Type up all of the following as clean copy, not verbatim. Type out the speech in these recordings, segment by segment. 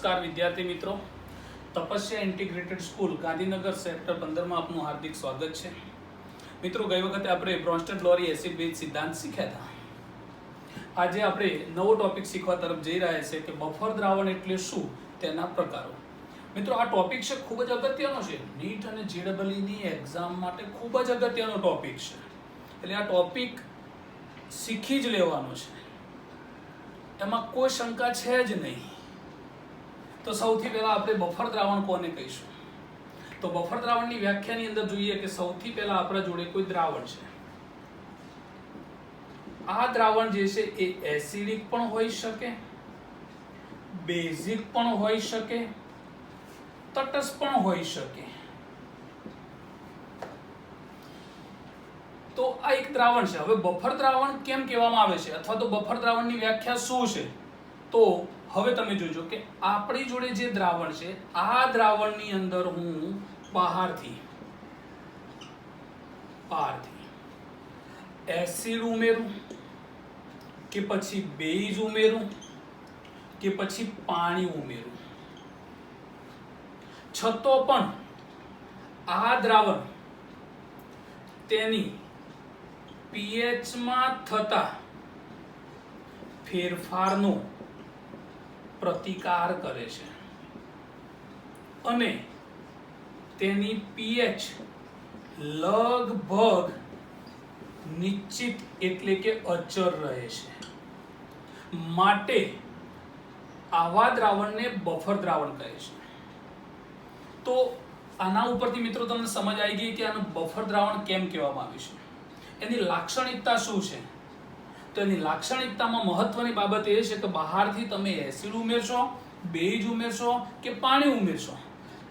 નમસ્કાર વિદ્યાર્થી મિત્રો, તપસ્યા ઇન્ટિગ્રેટેડ સ્કૂલ ગાંધીનગર સેક્ટર 15 માં આપનું હાર્દિક સ્વાગત છે. મિત્રો, ગઈ વખતે આપણે બ્રોન્સ્ટન લોરી એસિડ બેઝ સિદ્ધાંત શીખ્યા હતા. આજે આપણે નવો ટોપિક શીખવા તરફ જઈ રહ્યા છે કે બફર દ્રાવણ એટલે શું, તેના પ્રકારો. મિત્રો, આ ટોપિક છે ખૂબ જ અગત્યનો છે. નીટ અને જેડબલઈ ની એક્ઝામ માટે ખૂબ જ અગત્યનો ટોપિક છે. એટલે આ ટોપિક શીખી જ લેવાનો છે, એમાં કોઈ શંકા છે જ નહીં. તો સૌથી પહેલા આપણે બફર દ્રાવણ કોને કહીશું? તો બફર દ્રાવણની વ્યાખ્યાની અંદર જોઈએ કે સૌથી પહેલા આપણા જોડે કોઈ દ્રાવણ છે. આ દ્રાવણ જે છે એ એસિડિક પણ હોઈ શકે, બેઝિક પણ હોઈ શકે, તટસ્થ પણ હોઈ શકે. તો આ એક દ્રાવણ છે. હવે બફર દ્રાવણ કેમ કહેવામાં આવે છે અથવા તો બફર દ્રાવણની વ્યાખ્યા શું છે? તો હવે તમે જોજો કે આપણી જોડે જે દ્રાવણ છે, આ દ્રાવણની અંદર હું બહારથી એસિડ ઉમેરું કે પછી બેઝ ઉમેરું કે પછી પાણી ઉમેરું, છતો પણ આ દ્રાવણ તેની pH માં થતા ફેરફારનો પ્રતિકાર કરે છે અને તેની pH લગભગ નિશ્ચિત એટલે કે અચળ રહે છે. માટે આવા દ્રાવણને બફર દ્રાવણ કહે છે. તો આના ઉપરથી મિત્રો તમને સમજ આવી ગઈ કે આનું બફર દ્રાવણ કેમ કહેવામાં આવ્યું છે, એની લાક્ષણિકતા શું છે. તો એની લાક્ષણિકતામાં મહત્વની બાબત એ છે કે બહારથી તમે એસિડ ઉમેરશો, બેઝ ઉમેરશો કે પાણી ઉમેરશો,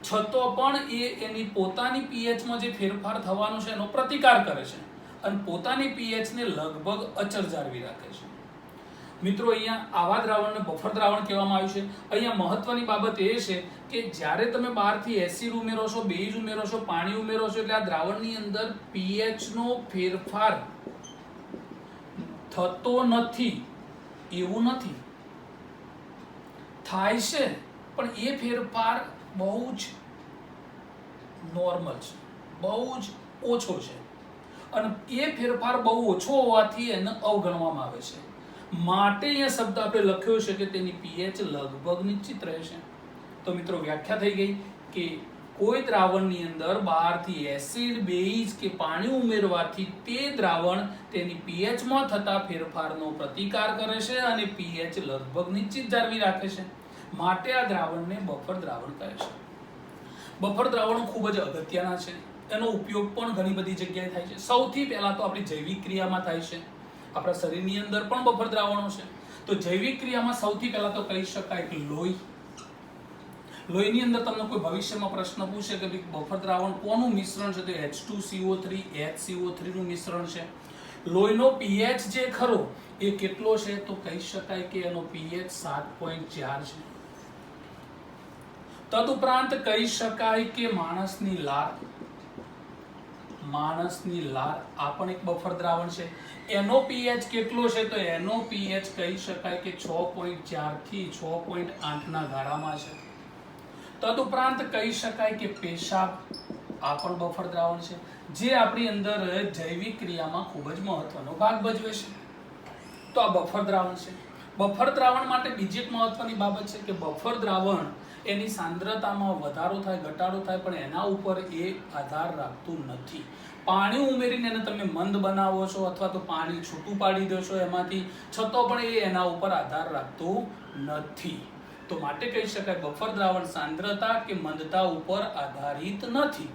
છતો પણ એ એની પોતાની pH માં જે ફેરફાર થવાનો છે એનો પ્રતિકાર કરે છે અને પોતાની pH ને લગભગ અચળ જાળવી રાખે છે. મિત્રો, અહીંયા આવા દ્રાવણને બફર દ્રાવણ કહેવામાં આવ્યું છે. અહીંયા મહત્વની બાબત એ છે કે જ્યારે તમે બહારથી એસિડ ઉમેરો છો, બેઝ ઉમેરો છો, પાણી ઉમેરો છો, એટલે આ દ્રાવણની અંદર pH નો ફેરફાર થતો નથી એવું નથી, થાય છે પણ એ ફેરફાર બહુ જ નોર્મલ છે, બહુ જ ઓછો છે અને એ ફેરફાર બહુ ઓછો હોવાથી એને અવગણવામાં આવે છે. માટે એ શબ્દ આપણે લખ્યો છે કે તેની pH લગભગ નિશ્ચિત રહે છે. તો મિત્રો, વ્યાખ્યા થઈ ગઈ કે કોઈ દ્રાવણની અંદર બહારથી એસિડ, બેઝ કે પાણી ઉમેરવાથી તે દ્રાવણ તેની pH માં થતા ફેરફારનો પ્રતિકાર કરે છે અને pH લગભગ નિશ્ચિત જાળવી રાખે છે. માટે આ દ્રાવણને બફર દ્રાવણ કહે છે. બફર દ્રાવણો ખૂબ જ અગત્યના છે. એનો ઉપયોગ પણ ઘણી બધી જગ્યાએ થાય છે. સૌથી પહેલા તો આપણી જૈવિક ક્રિયામાં થાય છે. આપણા શરીરની અંદર પણ બફર દ્રાવણો છે. તો જૈવિક ક્રિયામાં સૌથી પહેલા તો કહી શકાય કે લોહીની અંદર તમને કોઈ ભવિષ્યમાં પ્રશ્ન પૂછે કે બફર દ્રાવણ કોનું મિશ્રણ છે, તો H2CO3 HCO3 નું મિશ્રણ છે. લોહીનો pH જે ખરો એ કેટલો છે, તો કહી શકાય કે એનો pH 7.4 છે. તદુપરાંત કહી શકાય કે માણસની લાળ આ પણ એક બફર દ્રાવણ છે. એનો pH કેટલો છે, તો એનો pH કહી શકાય કે 6.4 થી 6.8 ના ગાળામાં છે. તદુપરાંત કહી શકાય કે પેશાબ આ પણ બફર દ્રાવણ છે, જે આપણી અંદર જૈવિક ક્રિયામાં ખૂબ જ મહત્વનો ભાગ ભજવે છે. તો આ બફર દ્રાવણ છે. બફર દ્રાવણ માટે બીજી એક મહત્વની બાબત છે કે બફર દ્રાવણ એની સાંદ્રતામાં વધારો થાય, ઘટાડો થાય, પણ એના ઉપર એ આધાર રાખતું નથી. પાણી ઉમેરીને એને તમે મંદ બનાવો છો અથવા તો પાણી છૂટું પાડી દો છો એમાંથી, છતો પણ એ એના ઉપર આધાર રાખતું નથી. તો માટે કહી શકાય બફર દ્રાવણ સાંદ્રતા કે મંદતા ઉપર આધારિત નથી.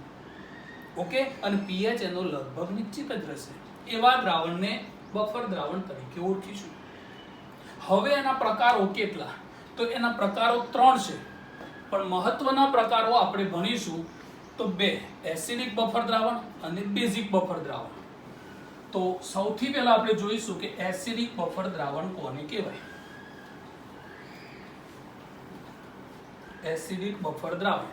ઓકે, અને pH એનો લગભગ નિશ્ચિત જ રહેશે. એવા દ્રાવણને બફર દ્રાવણ તરીકે ઓળખીશું. હવે એના પ્રકારો કેટલા? તો એના પ્રકારો 3 છે, પણ મહત્વના પ્રકારો આપણે ભણીશું તો 2: એસિડિક બફર દ્રાવણ અને બેઝિક બફર દ્રાવણ. તો સૌથી પહેલા આપણે જોઈશું કે એસિડિક બફર દ્રાવણ કોને કહેવાય. એસિડિક બફર દ્રાવણ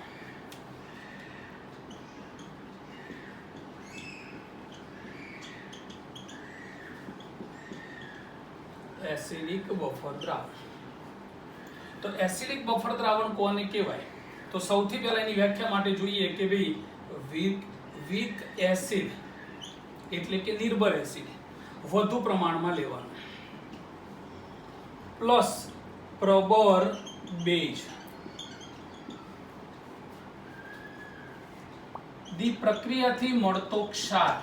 એસિડિક બફર દ્રાવણ તો એસિડિક બફર દ્રાવણ કોને કહેવાય? તો સૌથી પહેલા એની વ્યાખ્યા માટે જોઈએ કે ભાઈ વીક એસિડ એટલે કે નિર્બળ એસિડ વધુ પ્રમાણમાં લેવાનું પ્લસ પ્રબર બેઝ દી પ્રક્રિયાથી મળતો ક્ષાર.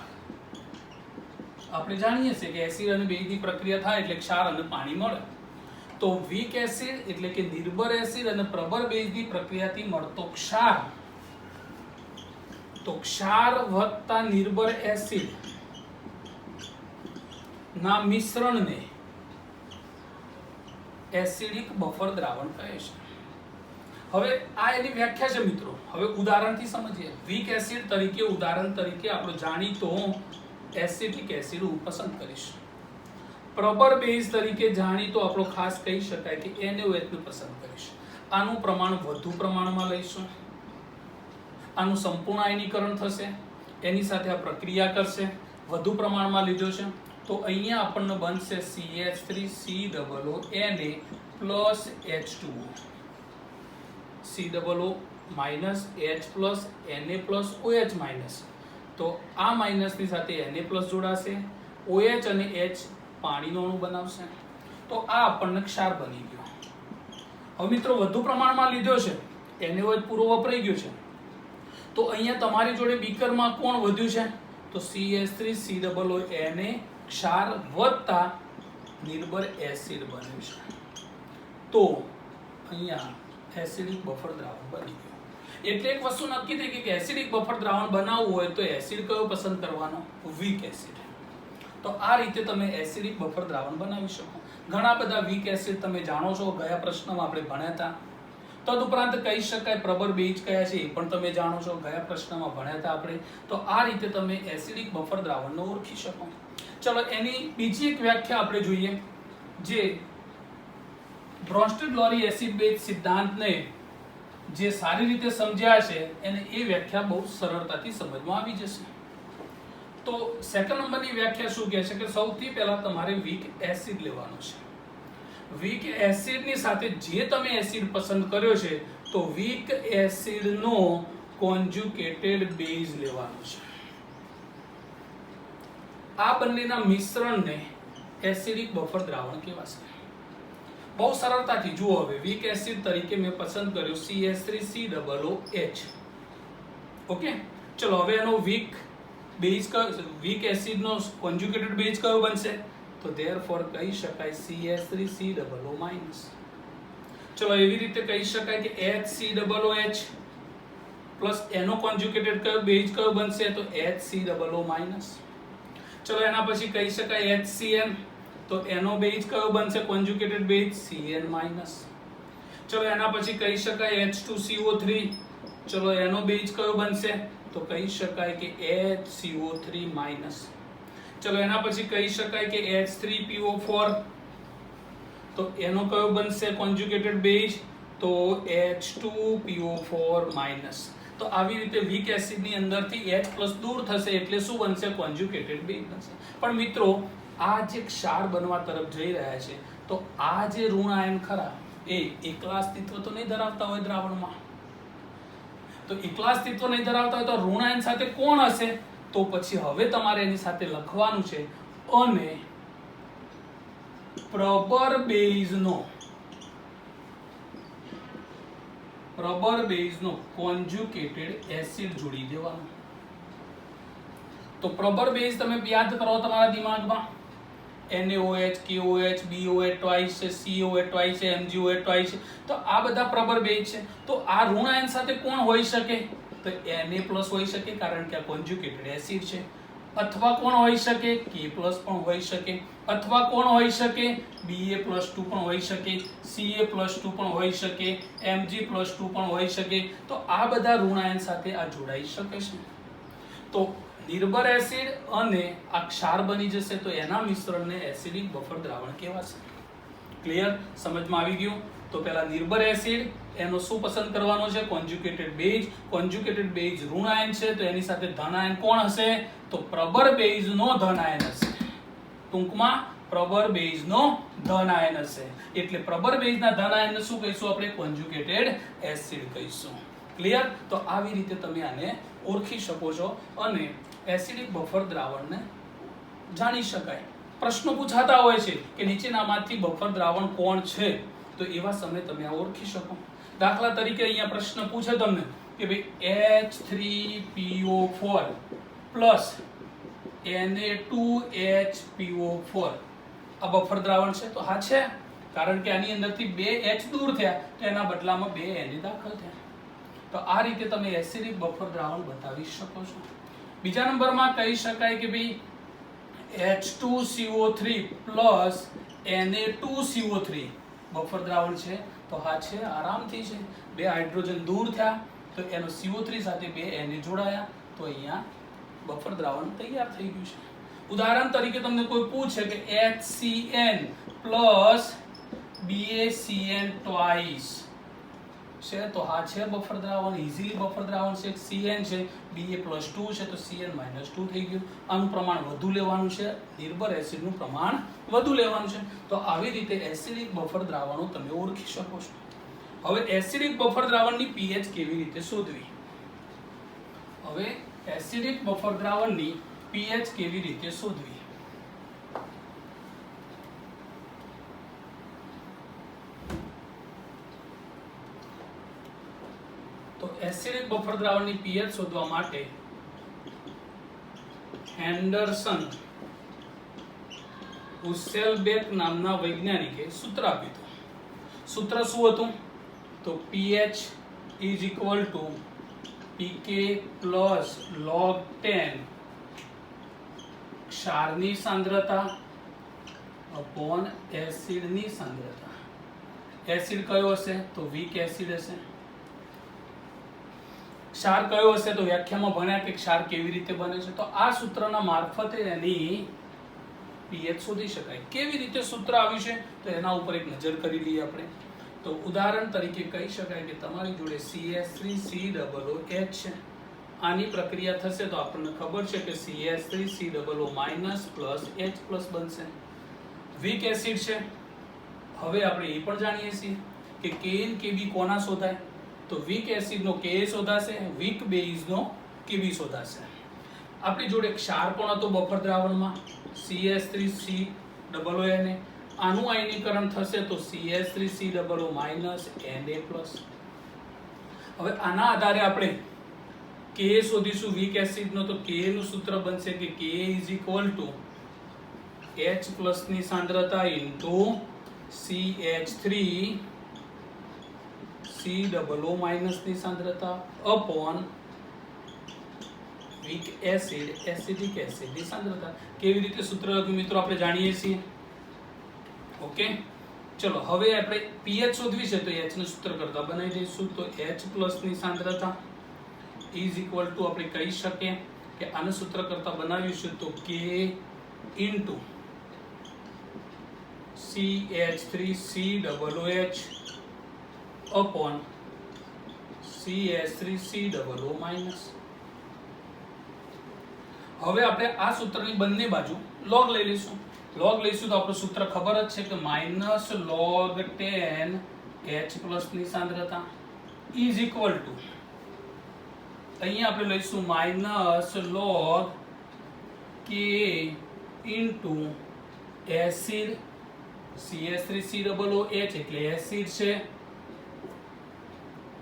આપણે જાણીએ છીએ કે એસિડ અને બેઝની પ્રક્રિયા થાય એટલે ક્ષાર અને પાણી મળે. તો વીક એસિડ એટલે કે નિર્બળ એસિડ અને પ્રબળ બેઝની પ્રક્રિયાથી મળતો ક્ષાર, તો ક્ષાર વત્તા નિર્બળ એસિડ ના મિશ્રણને એસિડિક બફર દ્રાવણ કહે છે. હવે આ એની વ્યાખ્યા છે મિત્રો. હવે ઉદાહરણથી સમજીએ. વીક એસિડ તરીકે ઉદાહરણ તરીકે આપણે જાણીતો એસિટિક એસિડ હું પસંદ કરીશ. પ્રબળ બેઝ તરીકે જાણીતો આપણો ખાસ કહી શકાય કે NaOH નું પસંદ કરીશ. આનું પ્રમાણ વધુ પ્રમાણમાં લઈશું, આનું સંપૂર્ણ આયનીકરણ થશે, એની સાથે આ પ્રક્રિયા કરશે, વધુ પ્રમાણમાં લીધો છે તો અહીંયા આપણને બનશે CH3COO Na plus H2O, COO minus H plus Na plus OH minus. તો આ માઇનસની સાથે Na પ્લસ જોડાશે, OH અને H પાણીનો અણુ બનાવશે, તો આ આપણને ક્ષાર બની ગયો. હવે મિત્રો વધુ પ્રમાણમાં લીધો છે, NaOH પૂરો વપરાઈ ગયો છે, તો અહીંયા તમારી જોડે બીકરમાં કોણ વધ્યું છે? તો CH3COO Na ક્ષાર વત્તા નિર્બળ એસિડ બન્યું છે. તો અહીંયા એસિડિક બફર દ્રાવણ બની ગયું. એટલે એક વસ્તુ નક્કી થઈ કે એસિડિક બફર દ્રાવણ બનાવવું હોય તો એસિડ કયો પસંદ કરવાનો? Weak acid. તો આ રીતે તમે એસિડિક બફર દ્રાવણ બનાવી શકો. ઘણા બધા વીક એસિડ તમે જાણો છો, ગયા પ્રશ્નમાં આપણે ભણ્યા હતા. તદુપરાંત કહી શકાય પ્રબળ બેઝ કયા છે એ પણ તમે જાણો છો, ગયા પ્રશ્નમાં ભણ્યા હતા આપણે. તો આ રીતે તમે એસિડિક બફર દ્રાવણને ઓળખી શકો. ચલો એની બીજી એક વ્યાખ્યા આપણે જોઈએ, જે બ્રોન્સ્ટેડ-લોરી એસિડ બેઝ સિદ્ધાંતને જે સારી રીતે સમજ્યા છે એને એ વ્યાખ્યા બહુ સરળતાથી સમજમાં આવી જશે. તો સેકન્ડ નંબરની વ્યાખ્યા શું કહે છે કે સૌથી પહેલા તમારે વીક એસિડ લેવાનો છે. વીક એસિડની સાથે જે તમે એસિડ પસંદ કર્યો છે તો વીક એસિડનો કોન્જ્યુગેટેડ બેઝ લેવાનો છે. આ બંનેના મિશ્રણને એસિડિક બફર દ્રાવણ કહેવાશે. બહુ સરળતાથી જુઓ. હવે વીક એસિડ તરીકે મેં પસંદ કર્યો CH3COOH. ઓકે, ચલો હવે એનો વીક બેઝ વીક એસિડનો કોન્જ્યુગેટેડ બેઝ કયો બનશે? તો ધેરફોર કહી શકાય CH3COO માઇનસ. ચલો એવી રીતે કહી શકાય કે HCOOH પ્લસ એનો કોન્જ્યુગેટેડ કયો બેઝ કયો બનશે? તો HCOO માઇનસ. ચલો એના પછી કહી શકાય HCN, તો એનો બેઝ કયો બનશે કોન્જ્યુગેટેડ બેઝ? Cn minus. ચલો એના પછી કહી શકાય H2CO3, ચલો એનો બેઝ કયો બનશે? તો કહી શકાય કે HCO3 માઇનસ. ચલો એના પછી કહી શકાય કે H3PO4, તો એનો કયો બનશે કોન્જ્યુગેટેડ બેઝ? તો H2PO4 માઇનસ. તો આવી રીતે વીક એસિડની અંદરથી H પ્લસ દૂર થશે એટલે શું બનશે? કોન્જ્યુગેટેડ બેઝ બનશે. પણ મિત્રો આ જે ક્ષાર બનવા તરફ જઈ રહ્યા છે તો આ જે ઋણ આયન ખરા એ એકલા અસ્તિત્વ તો નહીં ધરાવતા હોય દ્રાવણમાં. તો એકલા અસ્તિત્વ નહીં ધરાવતા હોય તો ઋણ આયન સાથે કોણ હશે? તો પછી હવે તમારે એની સાથે લખવાનું છે અને પ્રબળ બેઝનો કોન્જ્યુગેટેડ એસિડ જોડી દેવાનો. તો પ્રબળ બેઝ તમે યાદ કરો તમારા દિમાગમાં, NaOH, KOH, BOH twice છે, COH twice છે, MgOH twice છે. તો આ બધા પ્રબળ બેઝ છે. તો આ ઋણ આયન સાથે કોણ હોઈ શકે? તો Na પ્લસ હોઈ શકે કારણ કે આ કોન્જ્યુગેટેડ એસિડ છે. અથવા કોણ હોઈ શકે? K પ્લસ પણ હોઈ શકે. અથવા કોણ હોઈ શકે? Ba+2 પણ હોઈ શકે, Ca+2 પણ હોઈ શકે, Mg+2 પણ હોઈ શકે. તો આ બધા ઋણ આયન સાથે આ જોડાઈ શકે છે. તો નિર્બળ એસિડ અને આ ક્ષાર બની જશે તો એના મિશ્રણને એસિડિક બફર દ્રાવણ કહેવાશે. ક્લિયર? સમજમાં આવી ગયું? તો પહેલા નિર્બળ એસિડ એનો શું પસંદ કરવાનો છે? Conjugated base. કોન્જ્યુગેટેડ બેઝ ઋણ આયન છે તો એની સાથે ધન આયન કોણ હશે? તો પ્રબળ બેઝનો ધન આયન હશે. ટૂંકમાં પ્રબળ બેઝનો ધન આયન હશે, એટલે પ્રબળ બેઝના ધન આયનને શું કહીશું આપણે? કોન્જ્યુગેટેડ એસિડ કહીશું. ક્લિયર? તો આવી રીતે તમે આને ઓળખી શકો છો અને એસિડિક બફર દ્રાવણને જાણી શકાય. પ્રશ્નો પૂછાતા હોય છે કે નીચેનામાંથી બફર દ્રાવણ કોણ છે, તો એવા સમયે તમે આ ઓળખી શકો. દાખલા તરીકે અહીંયા પ્રશ્ન પૂછે તમને કે ભાઈ H3PO4 પ્લસ Na2HPO4 આ બફર દ્રાવણ છે, તો હા છે, કારણ કે આની અંદરથી બે H દૂર થયા તો એના બદલામાં બે Na દાખલ થયા. તો આ રીતે તમે એસિડિક બફર દ્રાવણ બતાવી શકો છો. બીજા નંબરમાં કહી શકાય કે ભાઈ H2CO3 પ્લસ Na2CO3 બફર દ્રાવણ છે, તો હા છે, આરામથી છે. બે હાઇડ્રોજન દૂર થયા તો એનો CO3 સાથે બે Na જોડાયા તો અહીંયા બફર દ્રાવણ તૈયાર થઈ ગયું છે. ઉદાહરણ તરીકે તમને કોઈ પૂછે કે HCN પ્લસ BaCN ટ્વાઇસ છે, તો હા છે બફર દ્રાવણ, ઇઝીલી બફર દ્રાવણ છે. Cn છે, Ba+2 છે, તો Cn-2 થઈ ગયું. આનું પ્રમાણ વધુ લેવાનું છે, નિર્બળ એસિડનું પ્રમાણ વધુ લેવાનું છે. તો આવી રીતે એસિડિક બફર દ્રાવણો તમે ઓળખી શકો છો. હવે એસિડિક બફર દ્રાવણની pH કેવી રીતે શોધવી? હવે એસિડિક બફર દ્રાવણની pH કેવી રીતે શોધવી? તો એસિડિક બફર દ્રાવણની pH શોધવા માટે હેન્ડરસન હુસેલબેક નામના વૈજ્ઞાનિકે સૂત્ર આપ્યું હતું. સૂત્ર શું હતું? તો pH is equal to pK plus log 10 ક્ષારની સાંદ્રતા upon એસિડની સાંદ્રતા. એસિડ કયો હશે? તો વીક એસિડ હશે. ક્ષાર કયો હશે? તો વ્યાખ્યામાં ભણ્યા કે ક્ષાર કેવી રીતે બને છે. તો આ સૂત્રના મારફતે એની pH શોધી શકાય. કેવી રીતે સૂત્ર આવ્યું છે તો એના ઉપર એક નજર કરી લઈએ આપણે. તો ઉદાહરણ તરીકે કહી શકાય કે તમારી જોડે CH3COOH છે. આની પ્રક્રિયા થશે તો આપણને ખબર છે કે CH3COO- પ્લસ H પ્લસ બનશે. વીક એસિડ છે. હવે આપણે એ પણ જાણીએ છીએ કે Kn Kb કોના શોધાય? તો વીક એસિડનો Ka શોધાશે, વીક બેઝનો Kb શોધાશે. આપણી જોડે ક્ષાર પણ હતો બફર દ્રાવણમાં, CH3COONA. આનું આયનીકરણ થશે તો CH3COO- Na+. હવે આના આધારે આપણે Ka શોધીશું વીક એસિડનો. તો Ka નું સૂત્ર બનશે કે Ka is equal to H plus ની સાંદ્રતા ઇન્ટુ CH3COO- ની સાંદ્રતા અપોન વીક એસિડ એસિડિક એસિડની સાંદ્રતા. કેવી રીતે સૂત્ર લખ્યું મિત્રો આપણે જાણીએ છીએ. ઓકે, ચલો હવે આપણે pH શોધવી છે તો H નું સૂત્ર કરતા બનાવી દઈશું. તો H પ્લસ ની સાંદ્રતા ઇઝ ઇક્વલ ટુ આપણે કહી શકીએ કે આનું સૂત્ર કરતા બનાવીશું તો K into CH3COOH upon CH3COO-. હવે આપણે આ સૂત્રની બંને બાજુ log લઈ લઈશું. log લઈશું તો આપણું સૂત્ર ખબર જ છે કે -log 10 H પ્લસ ની સાંદ્રતા ઇઝ ઇક્વલ ટુ અહીંયા આપણે લઈશું -log K into acid CH3COOH એટલે એસિડ છે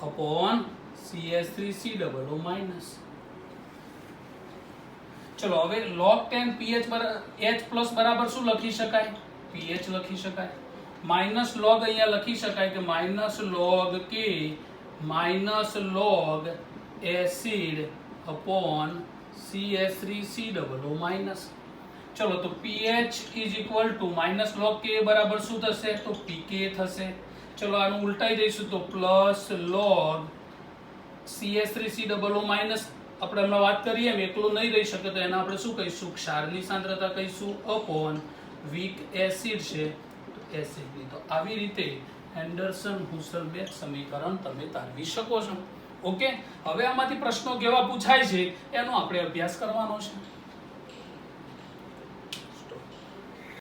અપોન CH3COO-. ચલો હવે log 10 pH H પ્લસ બરાબર શું લખી શકાય? pH લખી શકાય. માઇનસ log અહીંયા લખી શકાય કે -log K -log acid upon CH3COO-. ચલો તો pH is equal to -log K બરાબર શું થશે? તો pK થશે. ચલો આનું ઉલટાઈ દઈશું તો +log CH3COO- આપણે હમણાં વાત કરીએ એમ એકલું નહીં રહી શકે તો એના આપણે શું કહીશું? ક્ષારની સાંદ્રતા કહીશું અપોન વીક એસિડ છે તો એસિડની. તો આવી રીતે હેન્ડરસન હુસેલબેક સમીકરણ તમે તારવી શકો છો. ઓકે, હવે આમાંથી પ્રશ્નો કેવા પૂછાય છે એનો આપણે અભ્યાસ કરવાનો છે.